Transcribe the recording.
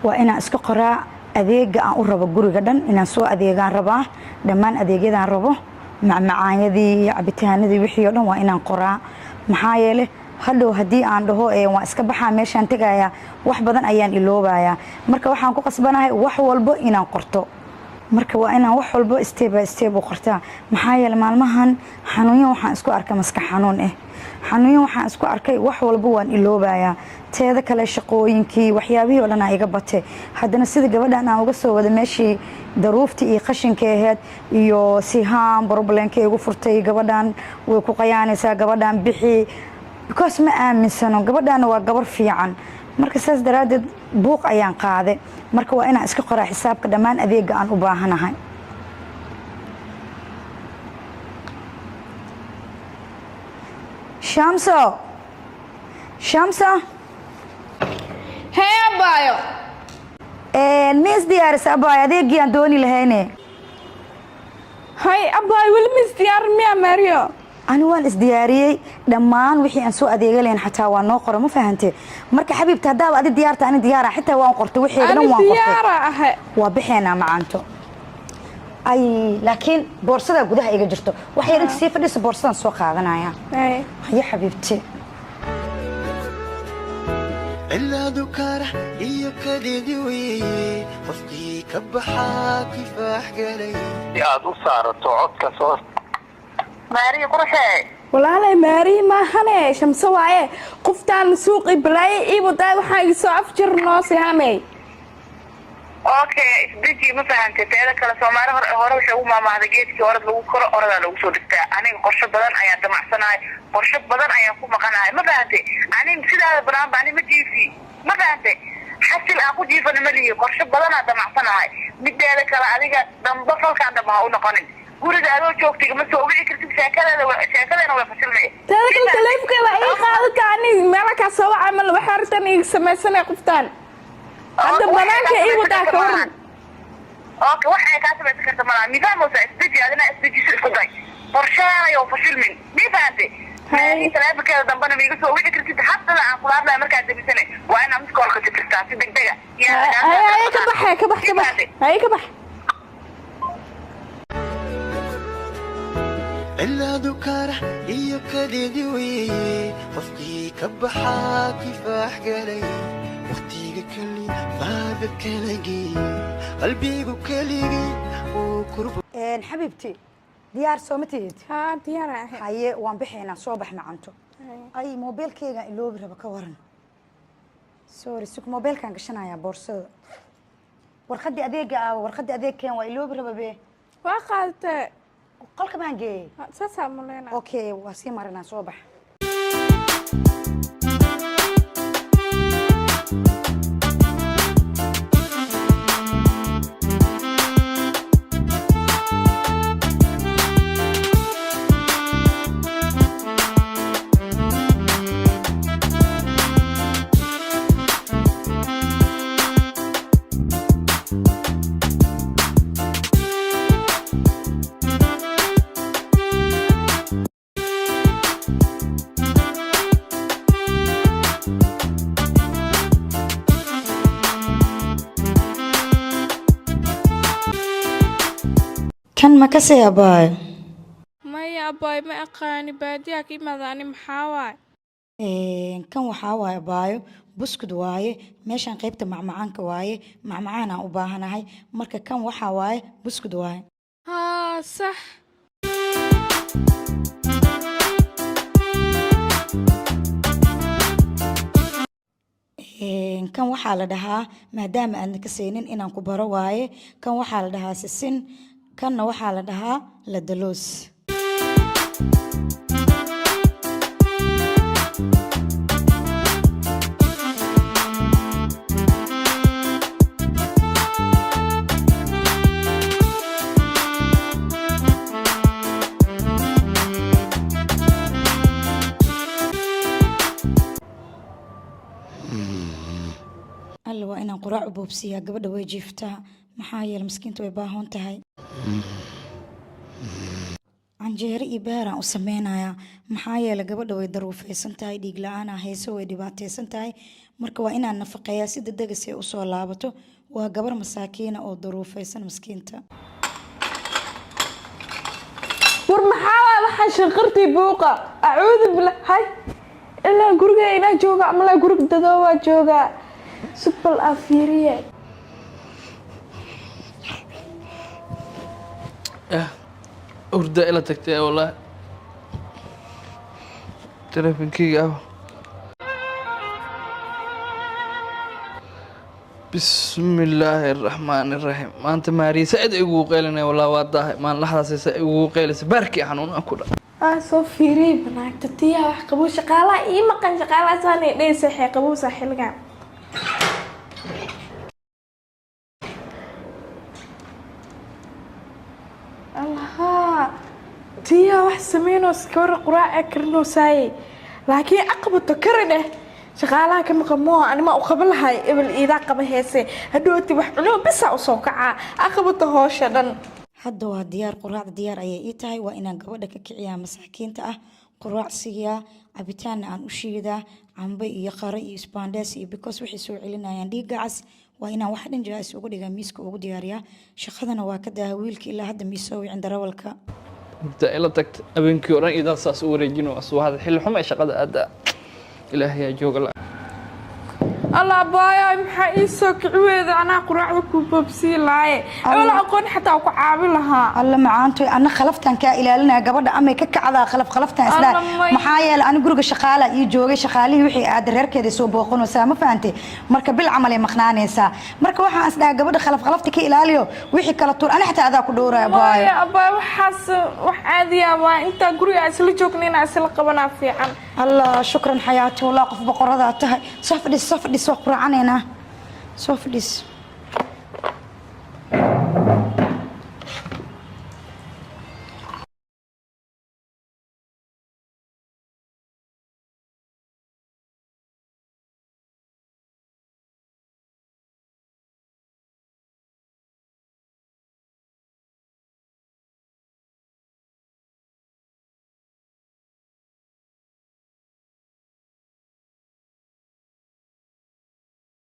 وأنا أسكو قراء أذيق أن أربى جوري جدا إن سوى أذيقان رباه دمان أذيقان رباه مع معايدي عبتهاندي وحيونا وإن قراء محايله هلو هدي عنده waa iska baxaa meeshan tagaya wax badan ayaan iloobayaa marka waxaan ku qasbanahay wax walba inaan qorto marka waa inaan wax walba step by step u qortaa maxaa yeelay maalmahan xanuun waxaan isku arkay maskax xanuun xanuun waxaan isku arkay wax walba waan iloobayaa teeda kale shaqooyinkii waxyaabihii oo dhan iga batay haddana sida gabadhan aan uga soo wada meeshii daruuftii iyo qashinka ahayd iyo sihaan problemkay ugu furtay gabadhan way ku qayaanaysaa gabadhan bixi because ma aaminsano gabadhan waa gabar fiican marka saas daraadeed buuq ayaan qaaday marka waa inaan iska qoraa xisaabka dhammaan adeega aan u baahanahay Shamsa Hey abayo miss diyaaris abayo adeegii aan dooni lahayne Hay abayo wali miss diyaar miya Mario أنا وان إزدياري دمان وحي أنسو أديقلين حتى وان نوقر ما فهمتي مركا حبيب تهداب أدي ديارة أنا ديارة حتى وان قرت وحي أنا وان قرت ديارة وبحينا معانتو أي لكن بورصة قدها إيجا جرتو وحي أنت سيفر ليس بورصة سوق هذا أي يا حبيبتي إلا ذكره يكدي وي قفتي كبحا كفاح قلي يا دوسارة تعود كسوس ماري قرحي والله ماري ما هني شمس واعي قفتان سوقي بلاي إيه بدأ وحاجة صعب جرناس هامي اوكي بيجي مثلا تتعلق على سومالي هورا وشو ما جيتك ورد لو كره ورد لو سو دغتا اني قرشه بدن ايا دمعسناي قرشه بدن ايا ku maqanaay ma baahantay ani sida baraan bani ma jiifi ma baahantay xasil aan ku jiifana ma liyo qorshe badan aan damacsanahay mideeda kale adiga damba falkaan dama u noqonin guriga adoo joogtiga ma soo wici kartid sheekadana way fasilmay taada telefonka waa ii qaado kaani meela ka soo amal waxa artan ii sameeysanay qoftaan hadda banaanka ii wadaa ka waran اوكي waxay ka sameeysan kartaa ma nidaam oo isbedel adina isbedel isku day qorshaha iyo fashilmin nidaamte hay talaabada dambana miiga soo wici kartid hadda aan kula hadlaa markaa dabisane waa inaan mid koolka tirtaa si degdega hay ka bax hay ka bax إلا ذكره يكدي وي قفتي كبحا كفاح قلي وقتي كلي ما بكلي قلبي كلي وكرب حبيبتي ديار سومتيد ها ديار هاي وان بحينا صباح معنتو اي موبيلكيغا iloobi raba ka waran sorry suk mobilkan gashanaya boorsada warqadii adeegkeen waa iloobi raba be waa qaadtay qolka baan geeyay sasa mulena okay waa sii marina soo bax كان ما كسي أباي ما يا أباي ما أقاني باديك إما ذاني محاواي كان وحاواي أبايو بسكد واي ماشان قيبت معمعانك واي معمعانا أباهنا هاي مركا كان وحاواي بسكد واي ها صح kan waxaa la dhahaa maadaama aadna ka saynin inaan ku baro waaye kan waxaa la dhahaa sisin kanna waxaa la dhahaa la daloos alla waa inaan quraac u boobsiyaa gabadha way jiiftaa maxaa yeelay miskiinta way baahan tahay canjeero iyo beeraan u sameynayaa maxaa yeelay gabadha way daruufaysan tahay dhiig la-aan hayso way dhibaataysan tahay marka waa inaan nafaqeeyaa si degdeg ah u soo laabato waa gabar masaakiina oo daruufaysan miskiinta war maxaa waxaan shaqartii buuqa acuudu billah hay ilaa guriga inaa jooga ama la guriga dadoo jooga subal afiriye urda ila tagtay wallahi telefonkiga bismillaahi raxmaani raxiim maanta maariya said igu qeelinay wallahi waa dahay maan laxdaas igu qeelisay baarki xanuun aan ku dhaa soo fiiriye banaagta tiya wax qabo shaqaalaha ii maqan shaqaalaha saanay dheysay xay qabo saaxilgan الله تيا واحد سمينو سكور قراءة كرنو ساي لكن أقبض كرنه شغالها كم قموها أنا ما أقبلها قبل إذا قبل هسه هدوتي وحلو بس أوصوكع أقبض هوشدن hadda waa diyaar quraacda diyaar ayay ii tahay waa inaan gabadha ka kiciyaa masaakiinta ah quraac sigiyaa cabitaanna aan u shiidaa cambe iyo qare iyo isbaandees iyo because waxay soo celinayaan dhiigga cas waa inaan wax dhan jaais ugu dhigaa miiska ugu diyaariyaa shaqadana waa ka daaha wiilka ilaa hadda miisoo wicin darawalka urda ila tagtay habeenkii oran idaa saas u wareejino aswaada xilli xumo ay shaqada aada ilaahay yaa jooga الله بايا محي سوق عويد أنا قرعة كوبسي لاي ولا أكون حتى أكو عاملها الله معانتو أنا خلفتن كإلى لنا قبل أمي كعذا خلفتن إسلا محايل أنا جروج شغالة يجوج شغالي وحي أدرر كده سو بوقون وسام فانتي مركب بالعمل مخناني سا مركب واحد أسلا قبل خلفت كإلى ليو وحي كلا طول أنا حتى هذا كدورة يا باي يا باي وحاس وحادي يا باي أنت جروج أسلو جوكنين أسلو قبنا في عن الله شكرا حياتي والله قف بقرة ذاتها صفدي سوق عنينا صفديس